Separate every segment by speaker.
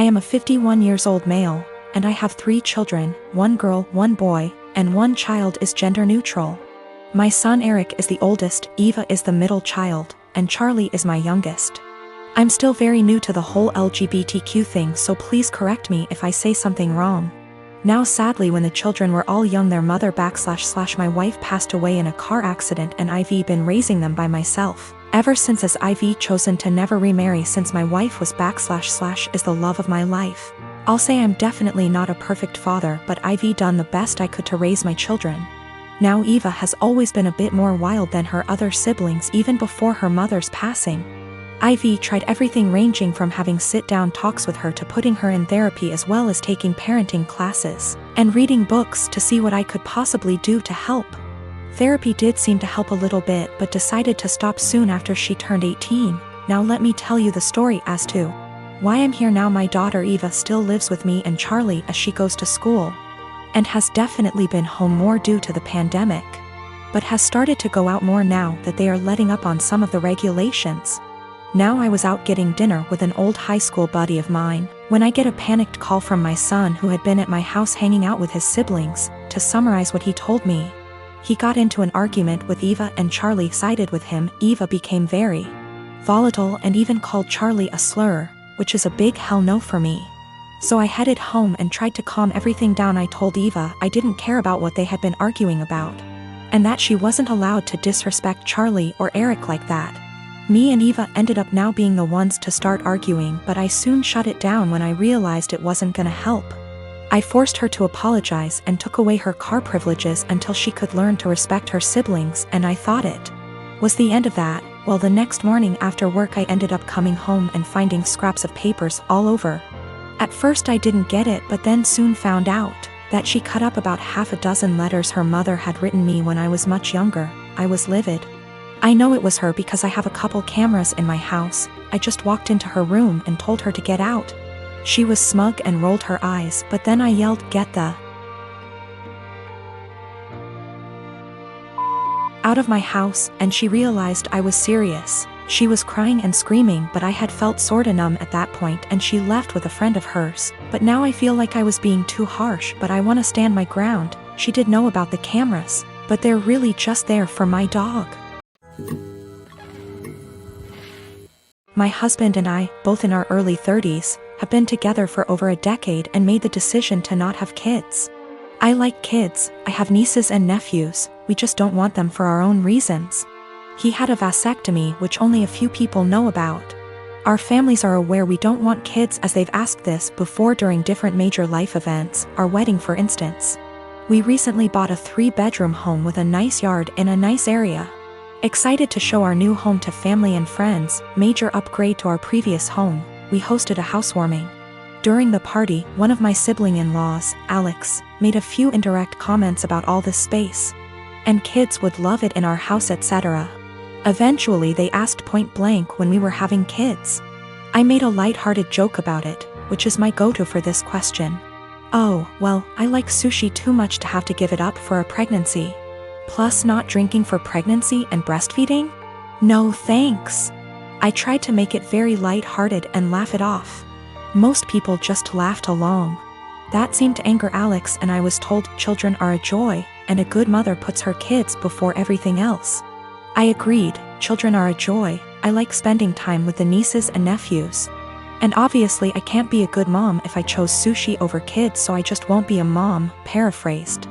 Speaker 1: I am a 51 years old male, and I have 3 children, 1 girl, 1 boy, and 1 child is gender neutral. My son Eric is the oldest, Eva is the middle child, and Charlie is my youngest. I'm still very new to the whole LGBTQ thing, so please correct me if I say something wrong. Now sadly, when the children were all young, their mother / my wife passed away in a car accident, and I've been raising them by myself ever since, as I've chosen to never remarry since my wife was / is the love of my life. I'll say I'm definitely not a perfect father, but I've done the best I could to raise my children. Now Eva has always been a bit more wild than her other siblings even before her mother's passing. I've tried everything, ranging from having sit-down talks with her to putting her in therapy, as well as taking parenting classes and reading books to see what I could possibly do to help. Therapy did seem to help a little bit, but decided to stop soon after she turned 18. Now let me tell you the story as to why I'm here now. My daughter Eva still lives with me and Charlie as she goes to school, and has definitely been home more due to the pandemic, but has started to go out more now that they are letting up on some of the regulations. Now I was out getting dinner with an old high school buddy of mine when I get a panicked call from my son, who had been at my house hanging out with his siblings. To summarize what he told me, he got into an argument with Eva and Charlie sided with him. Eva became very volatile and even called Charlie a slur, which is a big hell no for me. So I headed home and tried to calm everything down. I told Eva I didn't care about what they had been arguing about, and that she wasn't allowed to disrespect Charlie or Eric like that. Me and Eva ended up now being the ones to start arguing, but I soon shut it down when I realized it wasn't gonna help. I forced her to apologize and took away her car privileges until she could learn to respect her siblings, and I thought it was the end of that. Well, the next morning after work I ended up coming home and finding scraps of papers all over. At first I didn't get it, but then soon found out that she cut up about half a dozen letters her mother had written me when I was much younger. I was livid. I know it was her because I have a couple cameras in my house. I just walked into her room and told her to get out. She was smug and rolled her eyes, but then I yelled, "Get the out of my house," and she realized I was serious. She was crying and screaming, but I had felt sorta numb at that point, and she left with a friend of hers. But now I feel like I was being too harsh, but I wanna stand my ground. She did know about the cameras, but they're really just there for my dog. My husband and I, both in our early 30s, have been together for over a decade and made the decision to not have kids. I like kids, I have nieces and nephews, we just don't want them for our own reasons. He had a vasectomy, which only a few people know about. Our families are aware we don't want kids, as they've asked this before during different major life events, our wedding for instance. We recently bought a 3-bedroom home with a nice yard in a nice area. Excited to show our new home to family and friends, major upgrade to our previous home, we hosted a housewarming. During the party, one of my sibling-in-laws, Alex, made a few indirect comments about all this space, and kids would love it in our house, etc. Eventually they asked point blank when we were having kids. I made a light-hearted joke about it, which is my go-to for this question. "Oh, well, I like sushi too much to have to give it up for a pregnancy. Plus not drinking for pregnancy and breastfeeding? No thanks." I tried to make it very light-hearted and laugh it off. Most people just laughed along. That seemed to anger Alex, and I was told children are a joy, and a good mother puts her kids before everything else. I agreed, children are a joy. I like spending time with the nieces and nephews. And obviously I can't be a good mom if I chose sushi over kids, so I just won't be a mom, paraphrased.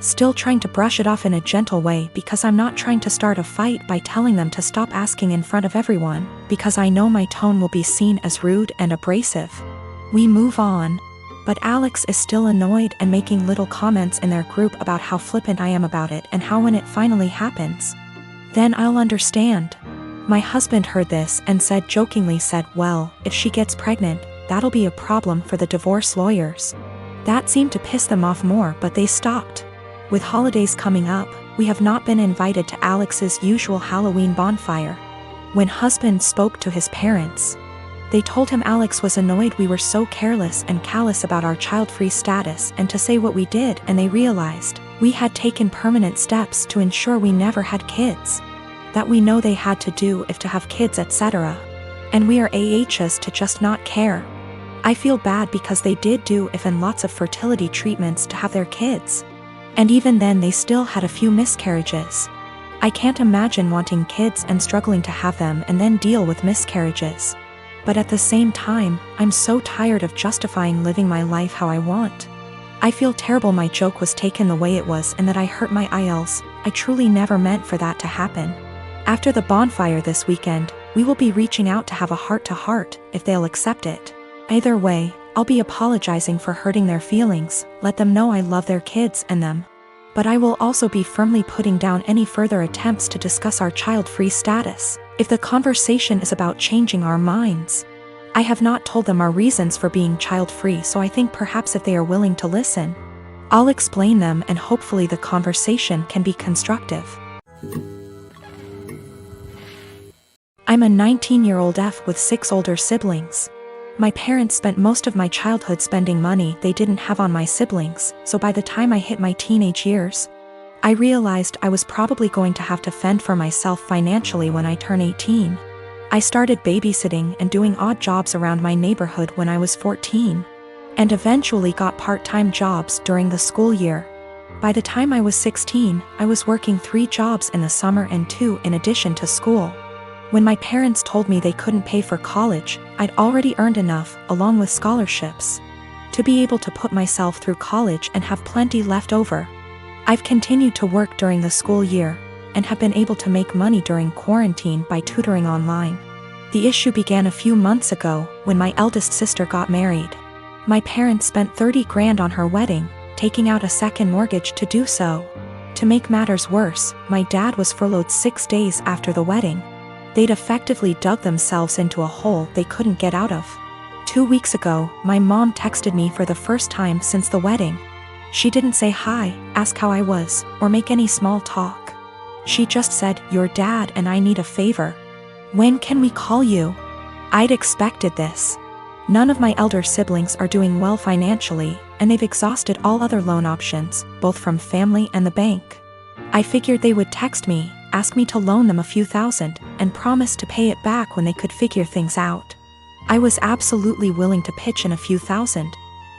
Speaker 1: Still trying to brush it off in a gentle way, because I'm not trying to start a fight by telling them to stop asking in front of everyone, because I know my tone will be seen as rude and abrasive. We move on. But Alex is still annoyed and making little comments in their group about how flippant I am about it and how when it finally happens, then I'll understand. My husband heard this and jokingly said, "Well, if she gets pregnant, that'll be a problem for the divorce lawyers." That seemed to piss them off more, but they stopped. With holidays coming up, we have not been invited to Alex's usual Halloween bonfire. When husband spoke to his parents, they told him Alex was annoyed we were so careless and callous about our child-free status and to say what we did, and they realized we had taken permanent steps to ensure we never had kids. That we know they had to do if to have kids, etc. And we are AHs to just not care. I feel bad because they did do IVF and lots of fertility treatments to have their kids. And even then they still had a few miscarriages. I can't imagine wanting kids and struggling to have them and then deal with miscarriages. But at the same time, I'm so tired of justifying living my life how I want. I feel terrible my joke was taken the way it was and that I hurt my IELTS. I truly never meant for that to happen. After the bonfire this weekend, we will be reaching out to have a heart-to-heart, if they'll accept it. Either way, I'll be apologizing for hurting their feelings, let them know I love their kids and them. But I will also be firmly putting down any further attempts to discuss our child-free status, if the conversation is about changing our minds. I have not told them our reasons for being child-free, so I think perhaps if they are willing to listen, I'll explain them and hopefully the conversation can be constructive. I'm a 19-year-old F with 6 older siblings. My parents spent most of my childhood spending money they didn't have on my siblings, so by the time I hit my teenage years, I realized I was probably going to have to fend for myself financially when I turn 18. I started babysitting and doing odd jobs around my neighborhood when I was 14, and eventually got part-time jobs during the school year. By the time I was 16, I was working 3 jobs in the summer and 2 in addition to school. When my parents told me they couldn't pay for college, I'd already earned enough, along with scholarships, to be able to put myself through college and have plenty left over. I've continued to work during the school year, and have been able to make money during quarantine by tutoring online. The issue began a few months ago, when my eldest sister got married. My parents spent 30 grand on her wedding, taking out a second mortgage to do so. To make matters worse, my dad was furloughed 6 days after the wedding. They'd effectively dug themselves into a hole they couldn't get out of. 2 weeks ago, my mom texted me for the first time since the wedding. She didn't say hi, ask how I was, or make any small talk. She just said, "Your dad and I need a favor. When can we call you?" I'd expected this. None of my elder siblings are doing well financially, and they've exhausted all other loan options, both from family and the bank. I figured they would text me, ask me to loan them a few thousand, and promise to pay it back when they could figure things out. I was absolutely willing to pitch in a few thousand,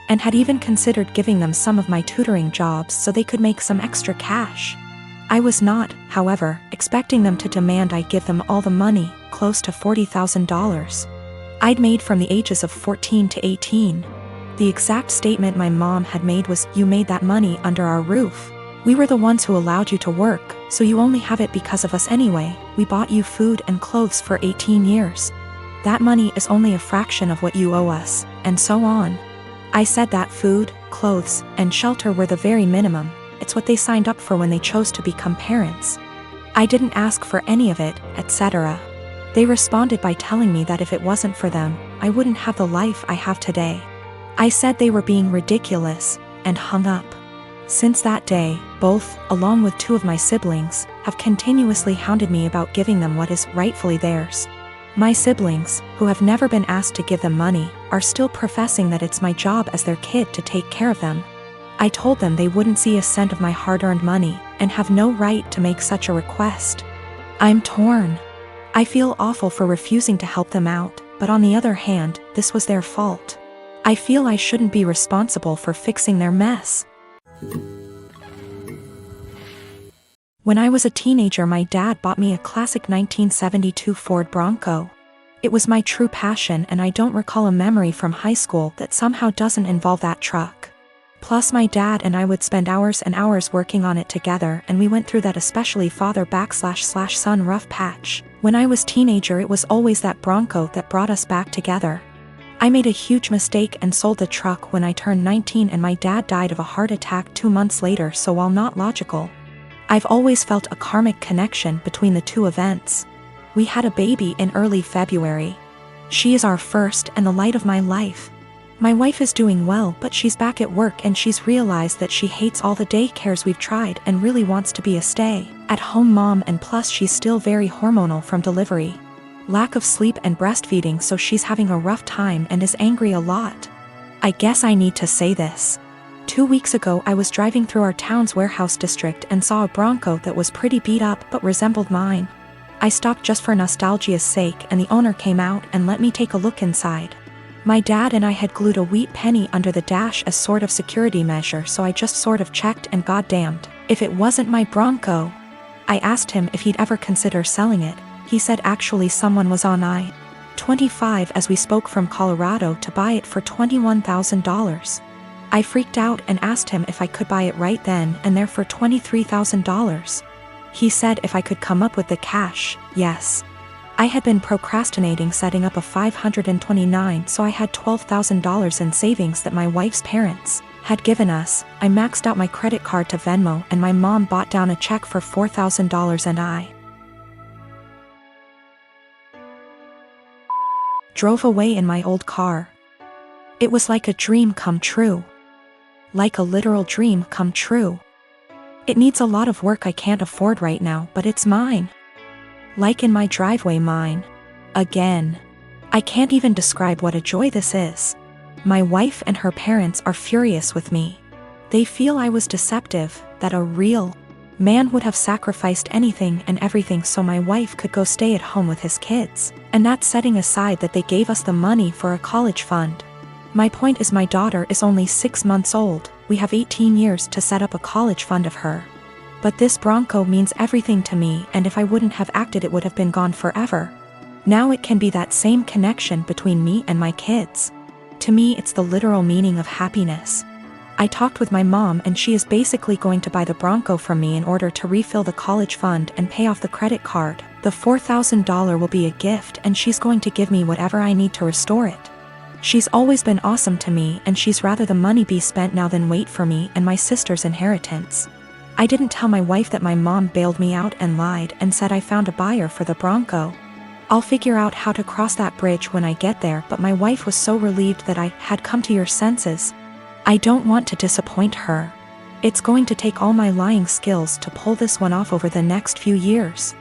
Speaker 1: and had even considered giving them some of my tutoring jobs so they could make some extra cash. I was not, however, expecting them to demand I give them all the money, close to $40,000. I'd made from the ages of 14 to 18. The exact statement my mom had made was, "You made that money under our roof. We were the ones who allowed you to work, so you only have it because of us anyway. We bought you food and clothes for 18 years. That money is only a fraction of what you owe us," and so on. I said that food, clothes, and shelter were the very minimum. It's what they signed up for when they chose to become parents. I didn't ask for any of it, etc. They responded by telling me that if it wasn't for them, I wouldn't have the life I have today. I said they were being ridiculous, and hung up. Since that day, both, along with 2 of my siblings, have continuously hounded me about giving them what is rightfully theirs. My siblings, who have never been asked to give them money, are still professing that it's my job as their kid to take care of them. I told them they wouldn't see a cent of my hard-earned money, and have no right to make such a request. I'm torn. I feel awful for refusing to help them out, but on the other hand, this was their fault. I feel I shouldn't be responsible for fixing their mess. When I was a teenager, my dad bought me a classic 1972 Ford Bronco. It was my true passion, and I don't recall a memory from high school that somehow doesn't involve that truck. Plus, my dad and I would spend hours and hours working on it together, and we went through that especially father/son rough patch. When I was teenager, it was always that Bronco that brought us back together. I made a huge mistake and sold the truck when I turned 19, and my dad died of a heart attack 2 months later, so while not logical, I've always felt a karmic connection between the 2 events. We had a baby in early February. She is our first and the light of my life. My wife is doing well, but she's back at work and she's realized that she hates all the daycares we've tried and really wants to be a stay-at-home mom, and plus she's still very hormonal from delivery. Lack of sleep and breastfeeding, so she's having a rough time and is angry a lot. I guess I need to say this. 2 weeks ago I was driving through our town's warehouse district and saw a Bronco that was pretty beat up but resembled mine. I stopped just for nostalgia's sake, and the owner came out and let me take a look inside. My dad and I had glued a wheat penny under the dash as sort of security measure, so I just sort of checked, and goddamned if it wasn't my Bronco. I asked him if he'd ever consider selling it. He said actually someone was on I-25 as we spoke from Colorado to buy it for $21,000. I freaked out and asked him if I could buy it right then and there for $23,000. He said if I could come up with the cash, yes. I had been procrastinating setting up a 529, so I had $12,000 in savings that my wife's parents had given us. I maxed out my credit card to Venmo, and my mom bought down a check for $4,000, and I drove away in my old car. It was like a dream come true. Like a literal dream come true. It needs a lot of work I can't afford right now, but it's mine. Like in my driveway, mine. Again. I can't even describe what a joy this is. My wife and her parents are furious with me. They feel I was deceptive, that a real man would have sacrificed anything and everything so my wife could go stay at home with his kids, and that's setting aside that they gave us the money for a college fund. My point is, my daughter is only 6 months old. We have 18 years to set up a college fund of her. But this Bronco means everything to me, and if I wouldn't have acted it would have been gone forever. Now it can be that same connection between me and my kids. To me, it's the literal meaning of happiness. I talked with my mom, and she is basically going to buy the Bronco from me in order to refill the college fund and pay off the credit card. The $4,000 will be a gift, and she's going to give me whatever I need to restore it. She's always been awesome to me, and she's rather the money be spent now than wait for me and my sister's inheritance. I didn't tell my wife that my mom bailed me out and lied and said I found a buyer for the Bronco. I'll figure out how to cross that bridge when I get there, but my wife was so relieved that I had come to your senses. I don't want to disappoint her. It's going to take all my lying skills to pull this one off over the next few years.